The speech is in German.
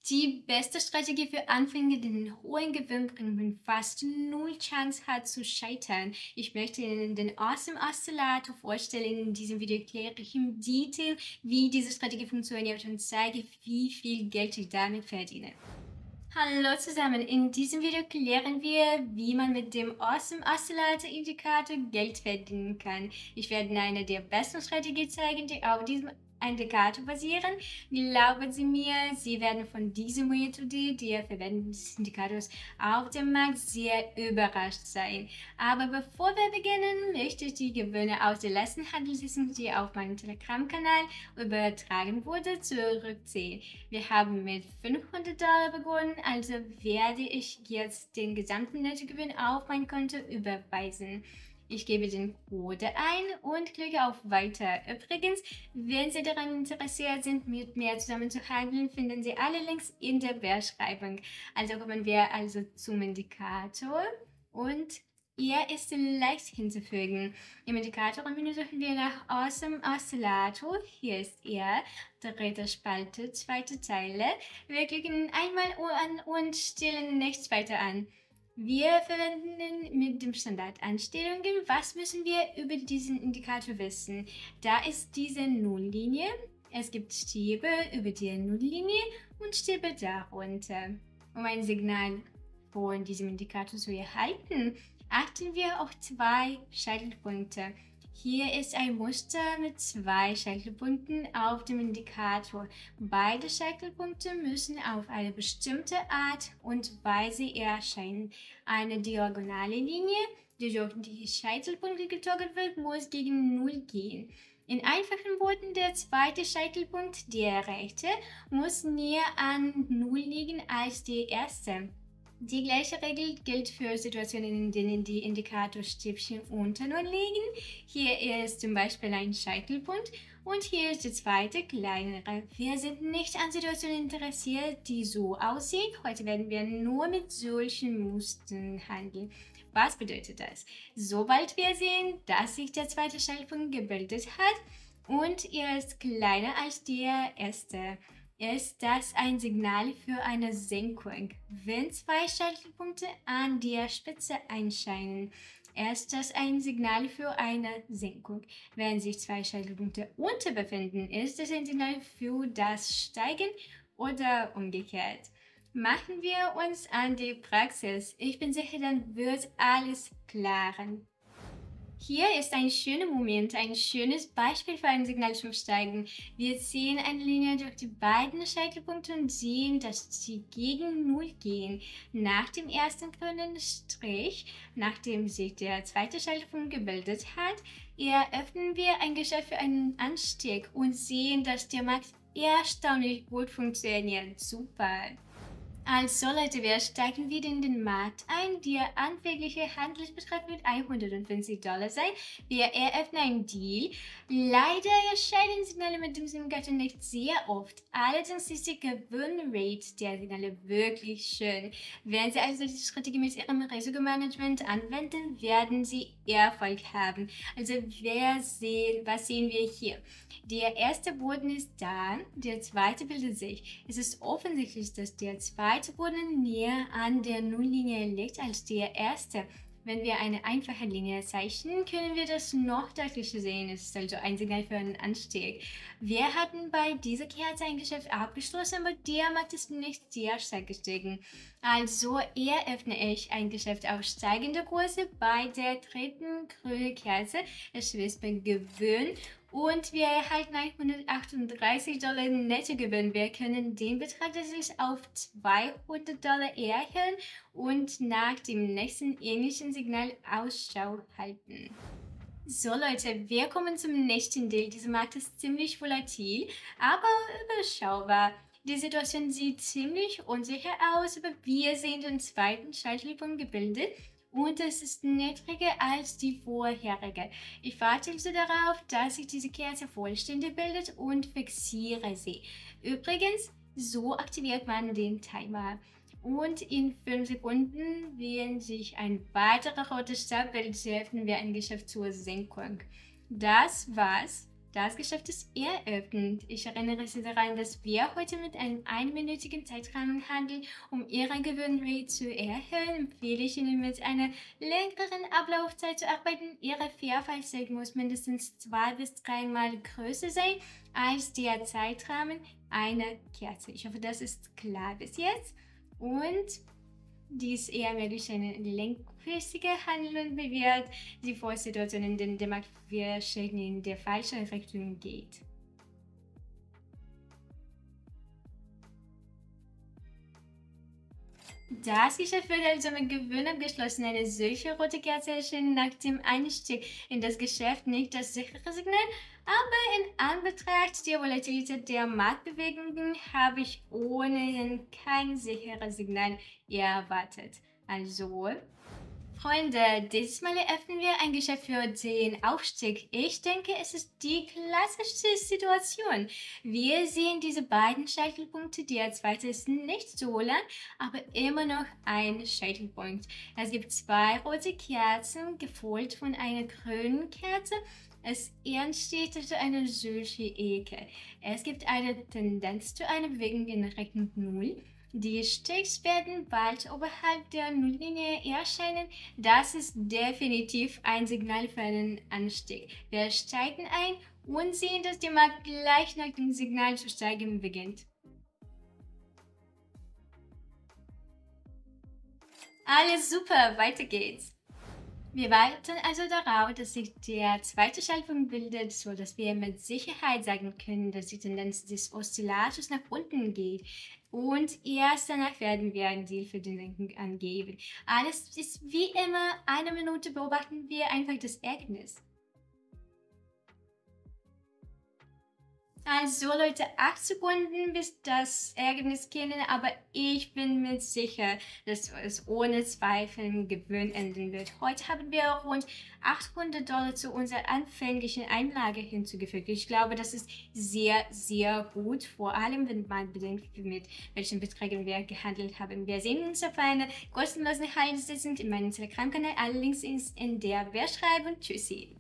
Die beste Strategie für Anfänger, die einen hohen Gewinn bringen und fast null Chance hat zu scheitern. Ich möchte Ihnen den Awesome Oszillator vorstellen. In diesem Video erkläre ich im Detail, wie diese Strategie funktioniert und zeige, wie viel Geld ich damit verdiene. Hallo zusammen, in diesem Video klären wir, wie man mit dem Awesome Oszillator Indikator Geld verdienen kann. Ich werde eine der besten Strategien zeigen, die auf diesem Indikator basieren. Glauben Sie mir, Sie werden von dieser Methode, der Verwendung des Indikators auf dem Markt, sehr überrascht sein. Aber bevor wir beginnen, möchte ich die Gewinne aus der letzten Handelssitzung, die auf meinem Telegram-Kanal übertragen wurde, zurückziehen. Wir haben mit $500 begonnen, also werde ich jetzt den gesamten Nettogewinn auf mein Konto überweisen. Ich gebe den Code ein und klicke auf Weiter. Übrigens, wenn Sie daran interessiert sind, mit mir zusammen zu handeln, finden Sie alle Links in der Beschreibung. Also kommen wir zum Indikator und er ist leicht hinzufügen. Im Indikator-Menü suchen wir nach Awesome Oszillator. Hier ist er, dritte Spalte, zweite Zeile. Wir klicken einmal an und stellen nichts weiter an. Wir verwenden ihn mit den Standardeinstellungen. Was müssen wir über diesen Indikator wissen? Da ist diese Nulllinie. Es gibt Stäbe über die Nulllinie und Stäbe darunter. Um ein Signal von diesem Indikator zu erhalten, achten wir auf zwei Scheitelpunkte. Hier ist ein Muster mit zwei Scheitelpunkten auf dem Indikator. Beide Scheitelpunkte müssen auf eine bestimmte Art und Weise erscheinen. Eine diagonale Linie, die durch die Scheitelpunkte getoggelt wird, muss gegen Null gehen. In einfachen Worten, der zweite Scheitelpunkt, der rechte, muss näher an Null liegen als der erste. Die gleiche Regel gilt für Situationen, in denen die Indikatorstäbchen unter Null liegen. Hier ist zum Beispiel ein Scheitelpunkt und hier ist der zweite, kleinere. Wir sind nicht an Situationen interessiert, die so aussehen. Heute werden wir nur mit solchen Mustern handeln. Was bedeutet das? Sobald wir sehen, dass sich der zweite Scheitelpunkt gebildet hat und er ist kleiner als der erste, ist das ein Signal für eine Senkung. Wenn zwei Scheitelpunkte an der Spitze erscheinen, ist das ein Signal für eine Senkung. Wenn sich zwei Scheitelpunkte unter befinden, ist das ein Signal für das Steigen oder umgekehrt. Machen wir uns an die Praxis. Ich bin sicher, dann wird alles klaren. Hier ist ein schöner Moment, ein schönes Beispiel für ein Signal zum Steigen. Wir ziehen eine Linie durch die beiden Scheitelpunkte und sehen, dass sie gegen Null gehen. Nach dem ersten grünen Strich, nachdem sich der zweite Scheitelpunkt gebildet hat, eröffnen wir ein Geschäft für einen Anstieg und sehen, dass der Markt erstaunlich gut funktioniert. Super! Also Leute, wir steigen wieder in den Markt ein. Der anfängliche Handelsbetrag wird $150 sein. Wir eröffnen einen Deal. Leider erscheinen Signale mit dem Indikator nicht sehr oft. Allerdings ist die Gewinnrate der Signale wirklich schön. Wenn Sie also diese Strategie mit Ihrem Risikomanagement anwenden, werden Sie Erfolg haben. Also was sehen wir hier? Der erste Boden ist da, der zweite bildet sich. Es ist offensichtlich, dass der zweite Boden näher an der Nulllinie liegt als der erste. Wenn wir eine einfache Linie zeichnen, können wir das noch deutlicher sehen. Es ist also ein Signal für einen Anstieg. Wir hatten bei dieser Kerze ein Geschäft abgeschlossen, aber der Markt ist nicht sehr stark gestiegen. Also eröffne ich ein Geschäft auf steigende Kurse bei der dritten grünen Kerze. Es schließt mit Gewinn. Und wir erhalten $138 Nettogewinn. Wir können den Betrag tatsächlich auf $200 erhöhen und nach dem nächsten ähnlichen Signal Ausschau halten. So Leute, wir kommen zum nächsten Deal. Dieser Markt ist ziemlich volatil, aber überschaubar. Die Situation sieht ziemlich unsicher aus, aber wir sehen den zweiten Scheitelpunkt gebildet. Und es ist niedriger als die vorherige. Ich warte also darauf, dass sich diese Kerze vollständig bildet und fixiere sie. Übrigens, so aktiviert man den Timer. Und in 5 Sekunden, wenn sich ein weiterer roter Stab bildet, öffnen wir ein Geschäft zur Senkung. Das war's. Das Geschäft ist eröffnet. Ich erinnere Sie daran, dass wir heute mit einem einminütigen Zeitrahmen handeln. Um Ihre Gewinnrate zu erhöhen, empfehle ich Ihnen, mit einer längeren Ablaufzeit zu arbeiten. Ihre Verfallszeit muss mindestens 2 bis 3 Mal größer sein als der Zeitrahmen einer Kerze. Ich hoffe, das ist klar bis jetzt. Und dies eher mehr durch eine langfristige Handlung bewährt, die vor Situationen, in denen der Markt verschieden in der falschen Richtung geht. Das Geschäft wird also mit Gewinn abgeschlossen. Eine solche rote Kerze erschien nach dem Einstieg in das Geschäft nicht das sichere Signal, aber in Anbetracht der Volatilität der Marktbewegungen habe ich ohnehin kein sicheres Signal erwartet. Also, Freunde, dieses Mal eröffnen wir ein Geschäft für den Aufstieg. Ich denke, es ist die klassischste Situation. Wir sehen diese beiden Scheitelpunkte. Der zweite ist nicht so lang, aber immer noch ein Scheitelpunkt. Es gibt 2 rote Kerzen, gefolgt von einer grünen Kerze. Es entsteht also eine solche Ecke. Es gibt eine Tendenz zu einer Bewegung in Richtung Null. Die Sticks werden bald oberhalb der Nulllinie erscheinen. Das ist definitiv ein Signal für einen Anstieg. Wir steigen ein und sehen, dass der Markt gleich nach dem Signal zu steigen beginnt. Alles super, weiter geht's. Wir warten also darauf, dass sich der zweite Schaltpunkt bildet, sodass wir mit Sicherheit sagen können, dass die Tendenz des Oszillators nach unten geht. Und erst danach werden wir ein Ziel für den Lenken angeben. Alles ist wie immer, 1 Minute beobachten wir einfach das Ereignis. Also Leute, 8 Sekunden bis das Ereignis kennen, aber ich bin mir sicher, dass es ohne Zweifel im Gewinn enden wird. Heute haben wir rund $800 zu unserer anfänglichen Einlage hinzugefügt. Ich glaube, das ist sehr, sehr gut, vor allem wenn man bedenkt, mit welchen Beträgen wir gehandelt haben. Wir sehen uns auf einer kostenlosen Handelssitzung in meinem Telegram-Kanal. Alle Links sind in der Beschreibung. Tschüssi!